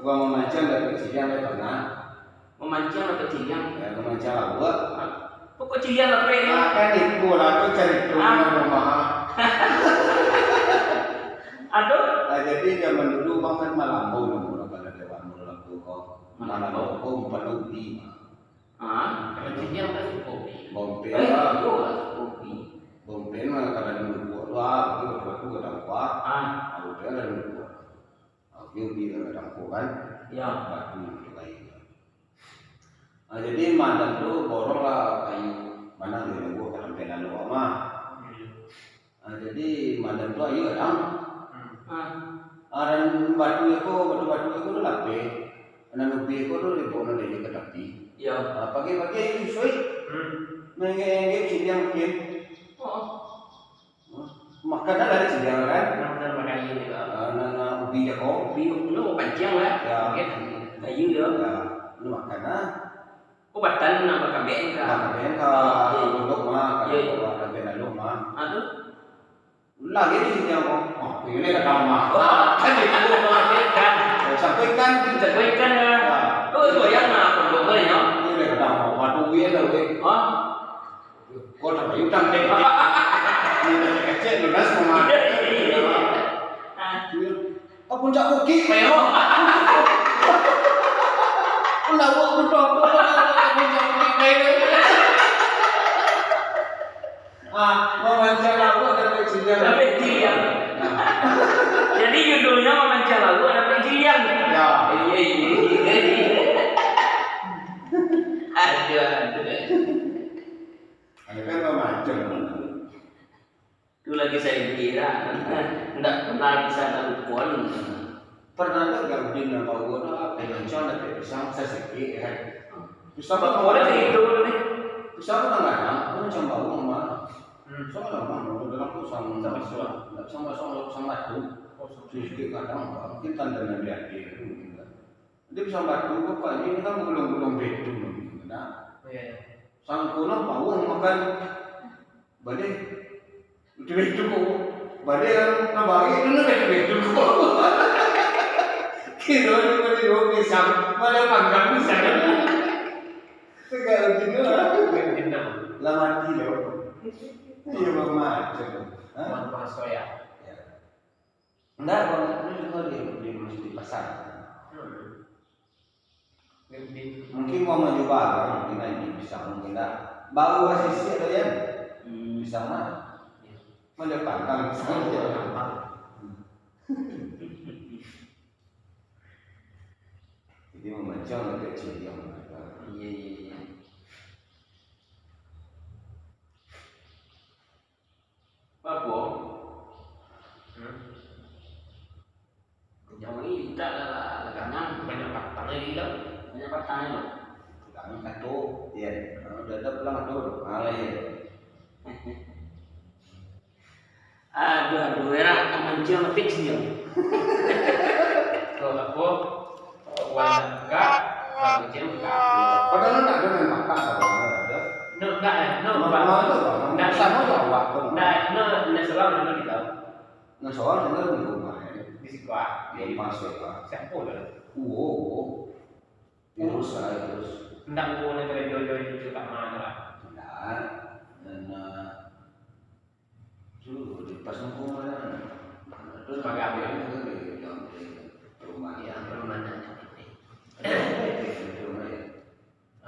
Abang memancing dari kecil sampai pernah. Memancing atau kecilian? Ya, memancing laut. Pokok kecilian apa ini? Kan itu lah, aku cari rumah. Aduh. Jadi zaman dulu bang kan Malambau namun pada dewan mulaku kok. Malambau kok umpan ubi. Kecilian kan kopi. Bompen lah. Kopi. Bompen mah kadang dulu lah, aku kadang kuat. Aku kadang dulu. Aku ubi kadang kuat. Ya. Batu itu kayu. Jadi madam tuh borong lah kayu mana dia gua kadang pelan lu mah. Jadi madam tuh ayo kadang. Dan batu itu tuh lape. Anak ubi itu tuh dibawa dari ke tepi. Ya. Pagi-pagi itu suai. Mengengge cidiang mungkin. Makanan dari cidiang kan? Makanan makan ini kan. Anak ubi jago. Ubi lu mau pancing lah. Ya. Kayu ya. Ya. Lu makanan. Batan nama KBN kan. KBN kan. Untuk mah. Kalau KBN lu mah. Aduh. Lagi di sini aku. Oh, ini kata mah. Kan itu kan. Sampaikan ya. Oh, itu yang nak pondok ya. Ini kata mah. Waduh dia dah we. Kau tak payah utang deh. Ini kecil lunas mah. Kau puncak koki. Pero. Lawa betul. Puncak koki. Memancar lagu ada kecilian. Ada kecilian. Jadi judulnya memancar lagu ada kecilian. Ya. Iya. Aduh. Ada kan memancar. Itu lagi saya kira, tidak pernah bisa telepon. Pernah tak gabung nama gua pencon ada pisang saya sakit ya. Pisang Apa boleh itu nih? pisang kadang-kadang macam bau mah. Pisang kadang-kadang dalam pisang sama batu. Sedikit kadang mungkin tanda dari mungkin kan. Jadi pisang batu kok ini kan belum betul mungkin. Nah, sang kuno bau makan badai itu kok badai yang nabagi itu betul kok. Kira dua pisang, malah panggang pisang. Segala gini lah. Lah mati loh. Iya bang macam. Mas soya. Enggak, bang itu juga di pasar. Mungkin mau maju barang, mungkin aja bisa mungkin tak. Bau sisi ada yang bisa mah. Mana panggang pisang dia. Jadi membaca anak kecil yang Iya. Apa? Jauh ini kita kanan banyak patangnya gila, banyak patangnya loh. kami kado, ya, udah ada pulang kado, malah ya. Aduh, era mancing fix dia. Kalau aku warna enggak, mancing enggak. Padahal enggak ada yang makan kalau ada. Enggak sama Jawa. Enggak selalu kita. Nah soal dengar di rumah Di sekolah. di masuk pak. Siapa dah? Terus saya terus. Enggak mau negara jodoh itu tak mana lah. Enggak, dan tuh di pas nunggu mana. Terus Sebagai apa? Di rumah ya. Permainan. Di rumah ya.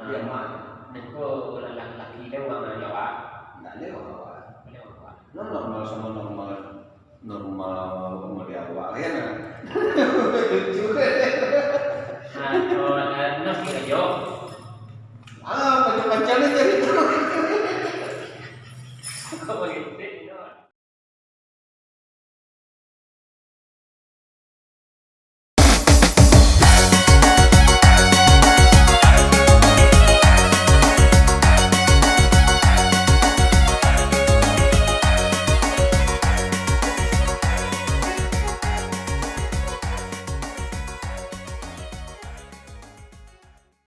Dia mana? Nengko laki-laki dia orang Jawa. Enggak ada orang. Normal sama normal umur di awal ya nah. Nasi aja. Macam-macamnya jadi itu. Kau begitu.